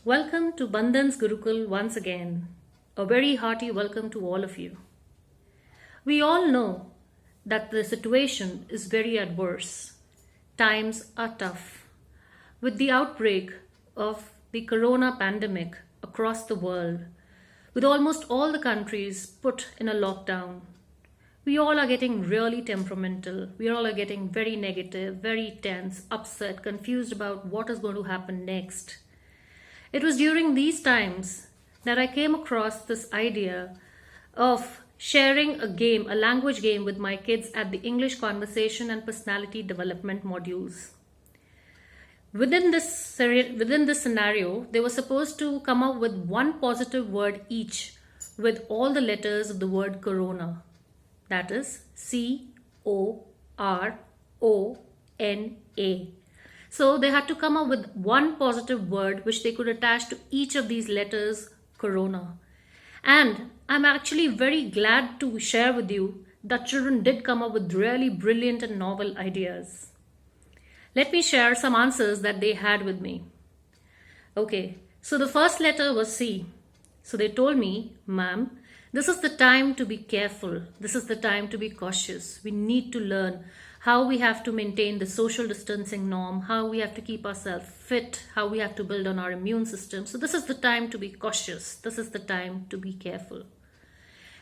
Welcome to Bandhan's Gurukul once again. A very hearty welcome to all of you. We all know that the situation is very adverse. Times are tough. With the outbreak of the corona pandemic across the world, with almost all the countries put in a lockdown, we all are getting really temperamental. We all are getting very negative, very tense, upset, confused about what is going to happen next. It was during these times that I came across this idea of sharing a game, a language game with my kids at the English Conversation and Personality Development modules. Within this scenario, they were supposed to come up with one positive word each with all the letters of the word corona. That is CORONA. So they had to come up with one positive word which they could attach to each of these letters, corona. And I'm actually very glad to share with you that children did come up with really brilliant and novel ideas. Let me share some answers that they had with me. Okay, so the first letter was C. So they told me, ma'am, this is the time to be careful. This is the time to be cautious. We need to learn how we have to maintain the social distancing norm, how we have to keep ourselves fit, how we have to build on our immune system. So this is the time to be cautious. This is the time to be careful.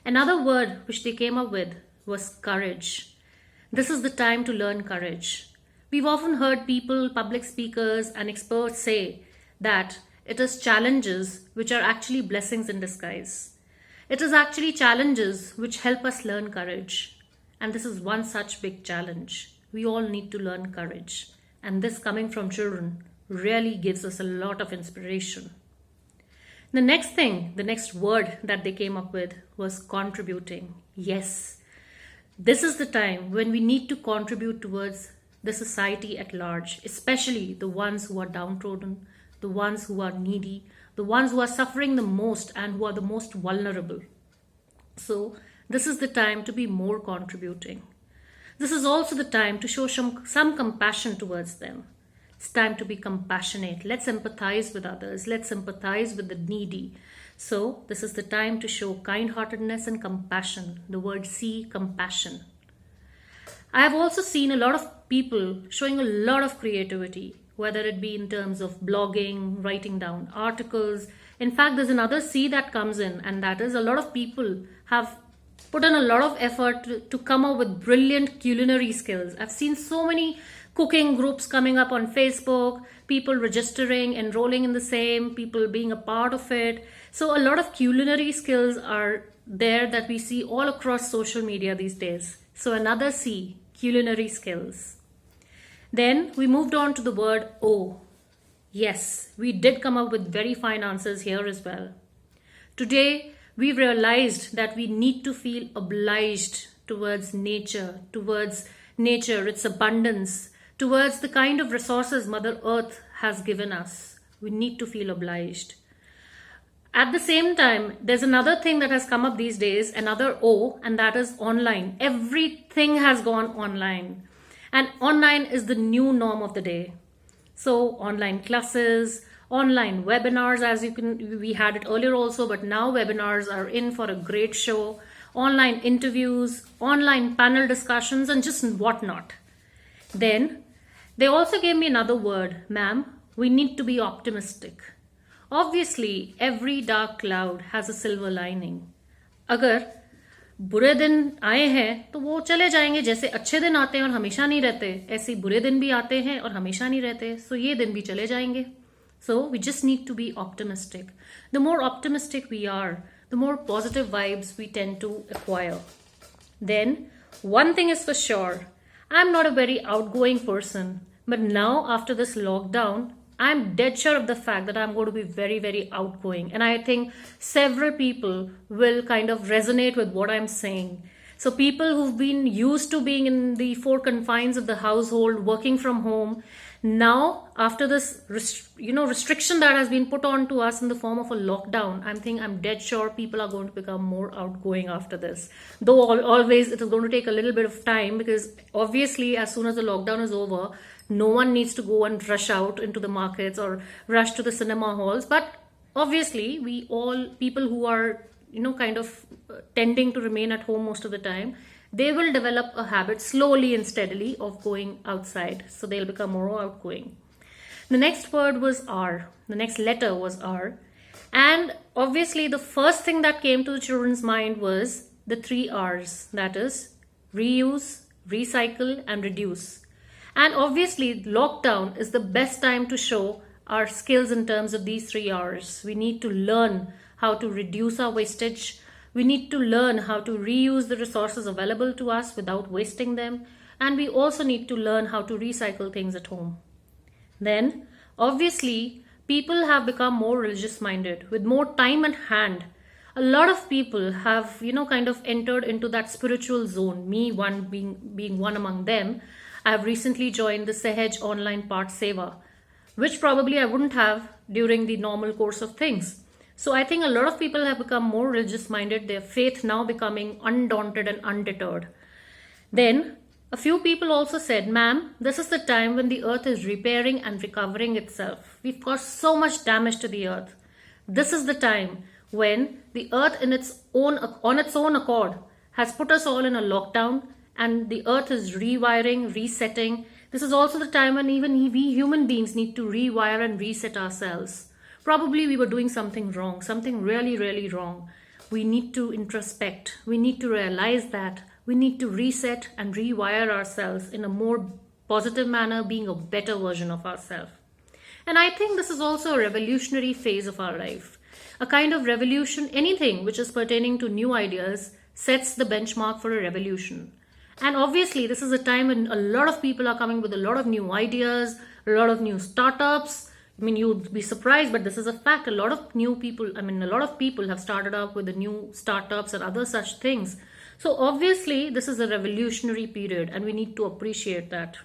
Another word which they came up with was courage. This is the time to learn courage. We've often heard people, public speakers and experts say that it is challenges which are actually blessings in disguise. It is actually challenges which help us learn courage. And this is one such big challenge. We all need to learn courage. And this coming from children really gives us a lot of inspiration. The next word that they came up with was contributing. Yes, this is the time when we need to contribute towards the society at large, especially the ones who are downtrodden, the ones who are needy, the ones who are suffering the most and who are the most vulnerable. So this is the time to be more contributing. This is also the time to show some compassion towards them. It's time to be compassionate. Let's empathize with others. Let's sympathize with the needy. So this is the time to show kind-heartedness and compassion. The word C, compassion. I have also seen a lot of people showing a lot of creativity, whether it be in terms of blogging, writing down articles. In fact, there's another C that comes in, and that is a lot of people have put in a lot of effort to come up with brilliant culinary skills. I've seen so many cooking groups coming up on Facebook, people registering, enrolling in the same, people being a part of it. So a lot of culinary skills are there that we see all across social media these days. So another C, culinary skills. Then we moved on to the word O. Yes, we did come up with very fine answers here as well. Today, we've realized that we need to feel obliged towards nature, its abundance, towards the kind of resources Mother Earth has given us. We need to feel obliged. At the same time, there's another thing that has come up these days, another O, and that is online. Everything has gone online. And online is the new norm of the day. So online classes, online webinars, we had it earlier also, but now webinars are in for a great show, online interviews, online panel discussions, and just whatnot. Then they also gave me another word, ma'am, we need to be optimistic. Obviously, every dark cloud has a silver lining. अगर बुरे दिन आए हैं तो वो चले जाएंगे, जैसे अच्छे दिन आते हैं और हमेशा नहीं रहते, ऐसे बुरे दिन भी आते हैं और हमेशा नहीं रहते, so ये दिन भी चले जाएंगे. So we just need to be optimistic. The more optimistic we are, the more positive vibes we tend to acquire. Then, one thing is for sure, I'm not a very outgoing person, but now after this lockdown, I'm dead sure of the fact that I'm going to be very, very outgoing. And I think several people will kind of resonate with what I'm saying. So people who've been used to being in the four confines of the household, working from home, now after this restriction that has been put on to us in the form of a lockdown, I'm dead sure people are going to become more outgoing after this. Though always it is going to take a little bit of time, because obviously as soon as the lockdown is over, No one needs to go and rush out into the markets or rush to the cinema halls. But obviously, we all, people who are, kind of tending to remain at home most of the time, they will develop a habit slowly and steadily of going outside. So they'll become more outgoing. The next word was R. The next letter was R. And obviously, the first thing that came to the children's mind was the three R's, that is, reuse, recycle, and reduce. And obviously, lockdown is the best time to show our skills in terms of these three R's. We need to learn how to reduce our wastage. We need to learn how to reuse the resources available to us without wasting them. And we also need to learn how to recycle things at home. Then, obviously, people have become more religious minded with more time at hand. A lot of people have, kind of entered into that spiritual zone, me one being one among them. I have recently joined the Sehaj online Part Seva, which probably I wouldn't have during the normal course of things. So I think a lot of people have become more religious minded, their faith now becoming undaunted and undeterred. Then a few people also said, ma'am, this is the time when the earth is repairing and recovering itself. We've caused so much damage to the earth. This is the time when the earth on its own accord has put us all in a lockdown, and the earth is rewiring, resetting. This is also the time when even we human beings need to rewire and reset ourselves. Probably we were doing something wrong, something really, really wrong. We need to introspect. We need to realize that. We need to reset and rewire ourselves in a more positive manner, being a better version of ourselves. And I think this is also a revolutionary phase of our life. A kind of revolution, anything which is pertaining to new ideas, sets the benchmark for a revolution. And obviously, this is a time when a lot of people are coming with a lot of new ideas, a lot of new startups. I mean, you'd be surprised, but this is a fact. A lot of people have started up with the new startups and other such things. So obviously, this is a revolutionary period and we need to appreciate that.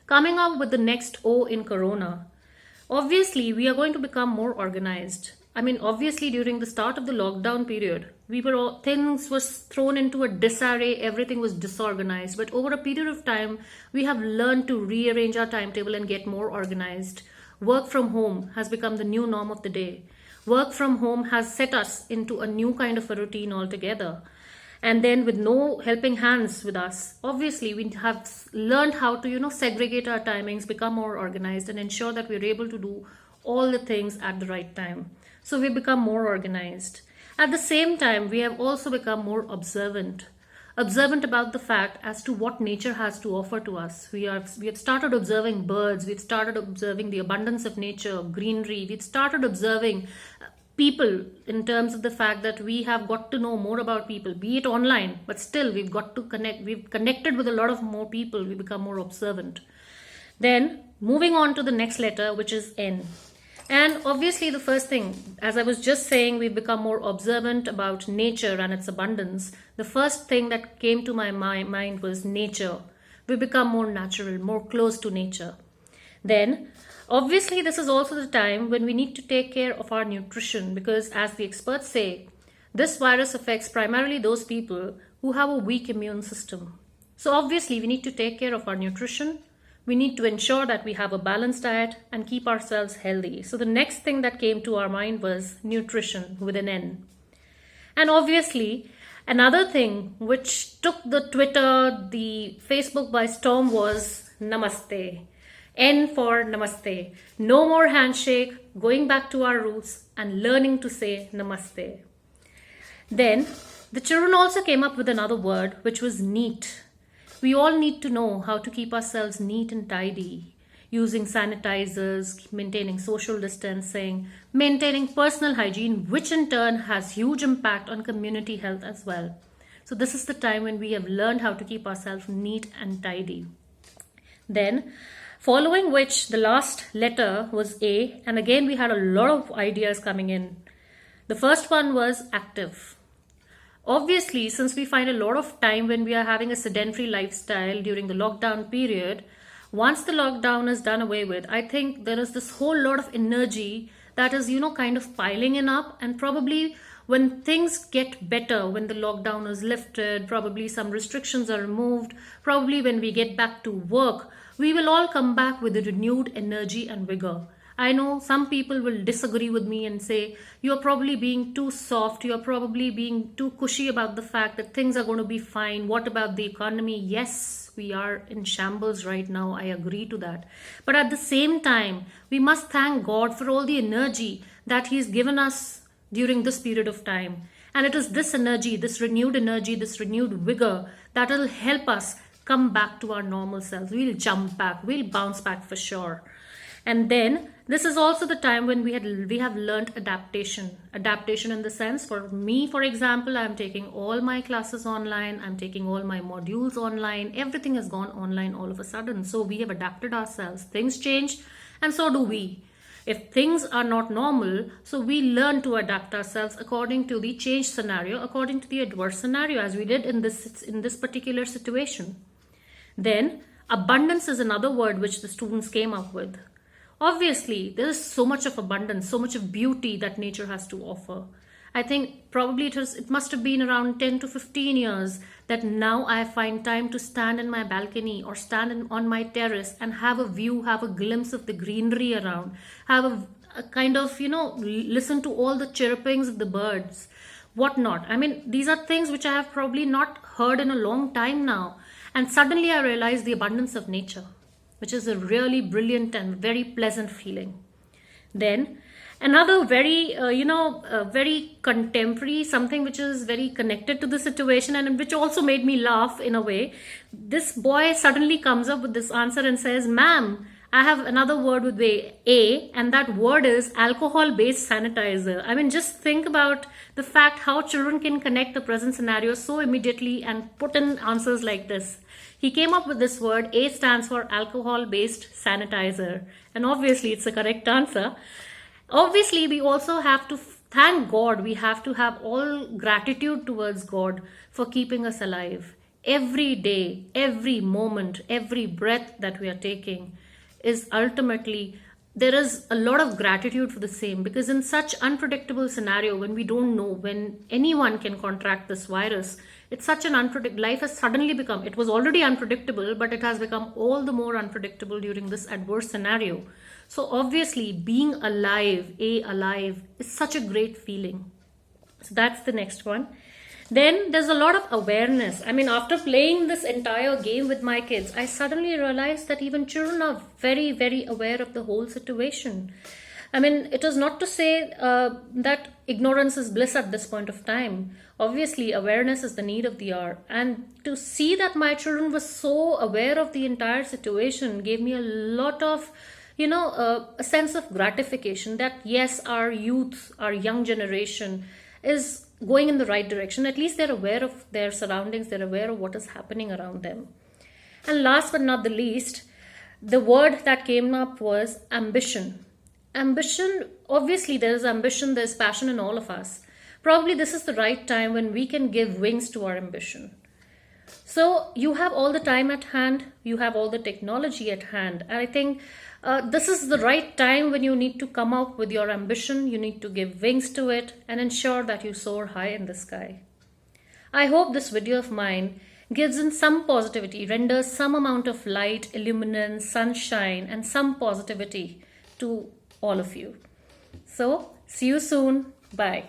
Coming up with the next O in Corona, obviously, we are going to become more organized. I mean, obviously, during the start of the lockdown period, things was thrown into a disarray, everything was disorganized. But over a period of time, we have learned to rearrange our timetable and get more organized. Work from home has become the new norm of the day. Work from home has set us into a new kind of a routine altogether. And then with no helping hands with us, obviously we have learned how to, segregate our timings, become more organized and ensure that we're able to do all the things at the right time. So we become more organized. At the same time, we have also become more observant about the fact as to what nature has to offer to us. We have started observing birds, we've started observing the abundance of nature, greenery, we've started observing people in terms of the fact that we have got to know more about people, be it online, but still we've got to connect. We've connected with a lot of more people, we become more observant. Then moving on to the next letter, which is N. And obviously the first thing, as I was just saying, we've become more observant about nature and its abundance. The first thing that came to my mind was nature. We become more natural, more close to nature. Then, obviously, this is also the time when we need to take care of our nutrition because, as the experts say, this virus affects primarily those people who have a weak immune system. So obviously, we need to take care of our nutrition. We need to ensure that we have a balanced diet and keep ourselves healthy. So the next thing that came to our mind was nutrition with an N. And obviously, another thing which took the Twitter, the Facebook by storm was Namaste. N for Namaste. No more handshake, going back to our roots and learning to say Namaste. Then the children also came up with another word, which was neat. We all need to know how to keep ourselves neat and tidy, using sanitizers, maintaining social distancing, maintaining personal hygiene, which in turn has huge impact on community health as well. So this is the time when we have learned how to keep ourselves neat and tidy. Then, following which the last letter was A, and again we had a lot of ideas coming in. The first one was active. Obviously, since we find a lot of time when we are having a sedentary lifestyle during the lockdown period, once the lockdown is done away with, I think there is this whole lot of energy that is, kind of piling in up, and probably when things get better, when the lockdown is lifted, probably some restrictions are removed, probably when we get back to work, we will all come back with a renewed energy and vigor. I know some people will disagree with me and say, you're probably being too soft, you're probably being too cushy about the fact that things are going to be fine. What about the economy? Yes, we are in shambles right now. I agree to that. But at the same time, we must thank God for all the energy that He's given us during this period of time. And it is this energy, this renewed vigor that will help us come back to our normal selves. We'll jump back, we'll bounce back for sure. And then this is also the time when we have learned adaptation in the sense, for me, for example, I'm taking all my classes online, I'm taking all my modules online, everything has gone online all of a sudden. So we have adapted ourselves. Things changed, and so do we. If things are not normal, so we learn to adapt ourselves according to the changed scenario, according to the adverse scenario, as we did in this particular situation. Then abundance is another word which the students came up with. Obviously, there is so much of abundance, so much of beauty that nature has to offer. I think probably it must have been around 10 to 15 years that now I find time to stand in my balcony or stand on my terrace and have a view, have a glimpse of the greenery around, have a kind of, listen to all the chirpings of the birds, whatnot. I mean, these are things which I have probably not heard in a long time now. And suddenly I realized the abundance of nature, which is a really brilliant and very pleasant feeling. Then another very, very contemporary, something which is very connected to the situation and which also made me laugh in a way. This boy suddenly comes up with this answer and says, "Ma'am, I have another word with A, and that word is alcohol-based sanitizer." I mean, just think about the fact how children can connect the present scenario so immediately and put in answers like this. He came up with this word. A stands for alcohol-based sanitizer. And obviously, it's the correct answer. Obviously, we also have to thank God. We have to have all gratitude towards God for keeping us alive. Every day, every moment, every breath that we are taking is ultimately, there is a lot of gratitude for the same, because in such unpredictable scenario, when we don't know when anyone can contract this virus, it's such an unpredictable, life has suddenly become, it was already unpredictable, but it has become all the more unpredictable during this adverse scenario. So obviously being alive, alive is such a great feeling. So that's the next one. Then there's a lot of awareness. I mean, after playing this entire game with my kids, I suddenly realized that even children are very, very aware of the whole situation. I mean, it is not to say that ignorance is bliss at this point of time. Obviously, awareness is the need of the hour. And to see that my children were so aware of the entire situation gave me a lot of, a sense of gratification that yes, our youth, our young generation is going in the right direction. At least they're aware of their surroundings, they're aware of what is happening around them. And last but not the least, the word that came up was ambition. Ambition, obviously there's ambition, there's passion in all of us. Probably this is the right time when we can give wings to our ambition. So you have all the time at hand, you have all the technology at hand. And I think this is the right time when you need to come out with your ambition, you need to give wings to it and ensure that you soar high in the sky. I hope this video of mine gives in some positivity, renders some amount of light, illuminance, sunshine, and some positivity to all of you. So, see you soon. Bye.